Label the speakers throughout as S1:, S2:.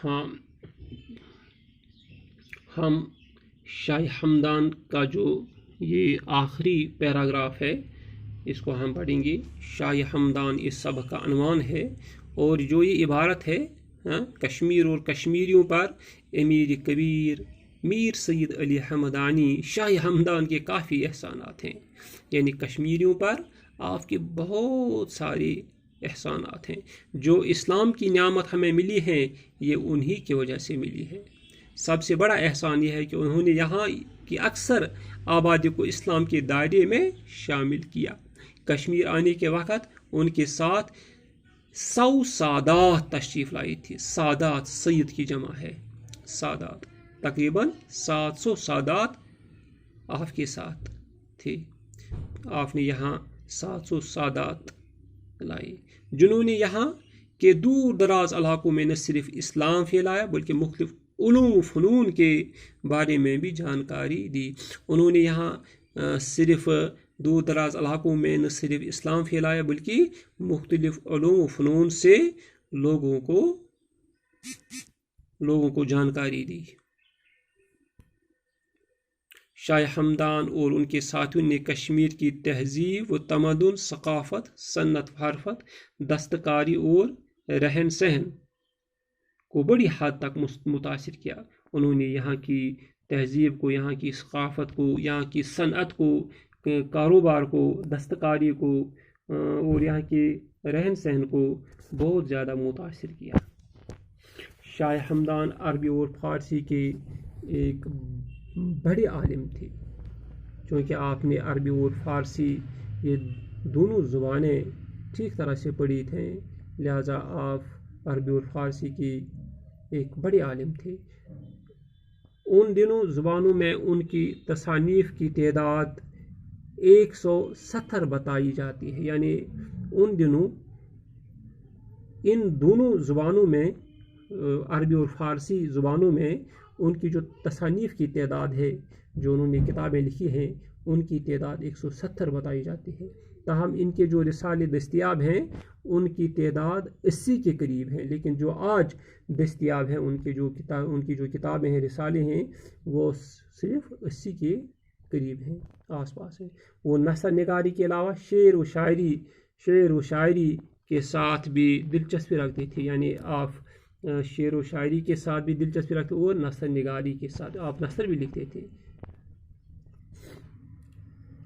S1: हाँ, हम शाह हमदान का जो ये आखिरी पैराग्राफ है इसको हम पढ़ेंगे। शाह हमदान इस सबक का अनवान है और जो ये इबारत है कश्मीर और कश्मीरियों पर अमीर कबीर मीर सैयद अली हमदानी शाह हमदान के काफ़ी एहसानात हैं, यानी कश्मीरियों पर आपके बहुत सारे एहसानात हैं। जो इस्लाम की नियामत हमें मिली है ये उन्हीं की वजह से मिली है। सबसे बड़ा एहसान यह है कि उन्होंने यहाँ की अक्सर आबादी को इस्लाम के दायरे में शामिल किया। कश्मीर आने के वक़्त उनके साथ 100 सादात तशरीफ़ लाई थी। सादात सैयद की जमा है, सादात तकरीबन 700 सादात आपके साथ थे। आपने यहाँ 700 सादात लाए जिन्होंने यहाँ के दूर दराज इलाकों में न सिर्फ इस्लाम फैलाया बल्कि मुख्तलिफ उलूम फ़नून के बारे में भी जानकारी दी। उन्होंने यहाँ सिर्फ दूर दराज इलाकों में न सिर्फ इस्लाम फैलाया बल्कि मुख्तलिफ उलूम फ़नून से लोगों को जानकारी दी। शाह हमदान और उनके साथियों ने कश्मीर की तहजीब व तमद्दुन, सकाफत, सन्नत हरफत, दस्तकारी और रहन सहन को बड़ी हद तक मुतासिर किया। उन्होंने यहाँ की तहजीब को, यहाँ की सकाफत को, यहाँ की सनअत को, कारोबार को, दस्तकारी को और यहाँ के रहन सहन को बहुत ज़्यादा मुतासिर किया। शाह हमदान अरबी और फ़ारसी के एक बड़े आलिम थे। क्योंकि आपने अरबी और फ़ारसी ये दोनों ज़ुबानें ठीक तरह से पढ़ी थे, लिहाजा आप अरबी और फ़ारसी की एक बड़े आलिम थे। उन दिनों ज़ुबानों में उनकी तसानीफ़ की तादाद 170 बताई जाती है, यानी उन दिनों इन दोनों ज़ुबानों में, अरबी और फ़ारसी ज़ुबानों में उनकी जो तसानीफ़ की तादाद है, जो उन्होंने किताबें लिखी हैं, उनकी तादाद 170 बताई जाती है। ताहम इनके जो रिसाले दस्तयाब हैं उनकी तादाद 80 के करीब है, लेकिन जो आज दस्तयाब हैं उनकी जो किताबें हैं, रिसाले हैं, वो सिर्फ 80 के करीब हैं, आसपास हैं। वो नसर निगारी के अलावा शेर व शायरी के साथ भी दिलचस्पी रखते थे, यानी आप शेर व शायरी के साथ भी दिलचस्पी रखते और नसर निगारी के साथ आप नसर भी लिखते थे।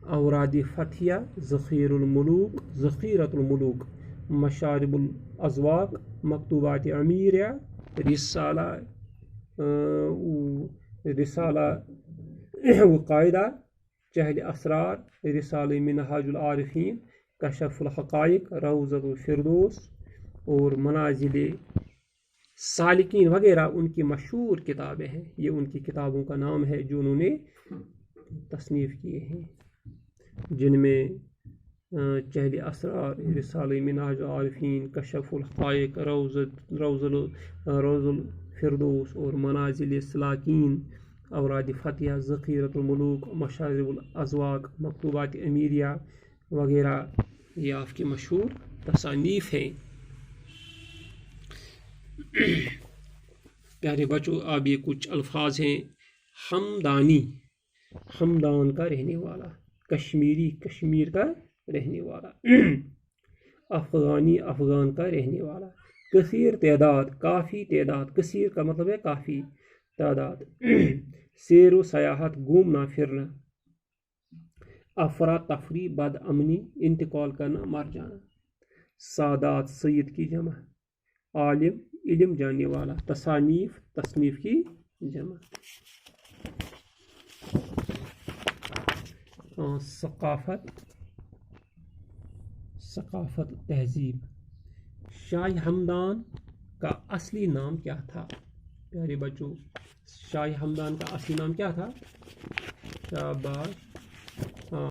S1: औराद फथिया, ज़ख़ीरतुल मुलूक, मशारिबुल अज़वाक़, मकतूबात अमीरिया, रिसाला व कायदा, चहल असरार, रिसाले मिनहाजुल आरिफीन, कशफुल हक़ाइक़, रौज़तुल फ़िरदौस और मनाज़िले सालिकीन वगैरह उनकी मशहूर किताबें हैं। ये उनकी किताबों का नाम है जो उन्होंने तसनीफ़ किए हैं, जिनमें चहल असरार, रिसाले मिनहाजुल आरिफीन, कशफुल हक़ाइक़, रौज़ुल फ़िरदौस और मनाज़िल सालिकीन, औराद फतिहा, ज़ख़ीरतुल मुलूक, मशारिबुल अज़वाक़, मकतूबात अमीरिया वगैरह ये आपकी मशहूर तसानीफ़ हैं। प्यारे बच्चों, अब ये कुछ अल्फाज हैं। हमदानी, हमदान का रहने वाला, कश्मीरी, कश्मीर का रहने वाला, अफ़गानी, अफ़गान का रहने वाला, कसीर तादाद, काफ़ी तादाद, कसीर का मतलब है काफ़ी तादाद, सैर व सयाहत, घूमना फिरना, अफरा तफरी, बद अमनी, इंतकाल करना, मर जाना, सादात, सैयद की जमा, आलिम, इल्म जानने वाला, तसानीफ़, तसनीफ़ की जमा, सकाफत, तहजीब। शाह हमदान का असली नाम क्या था? प्यारे बच्चों, शाह हमदान का असली नाम क्या था? शाबाश,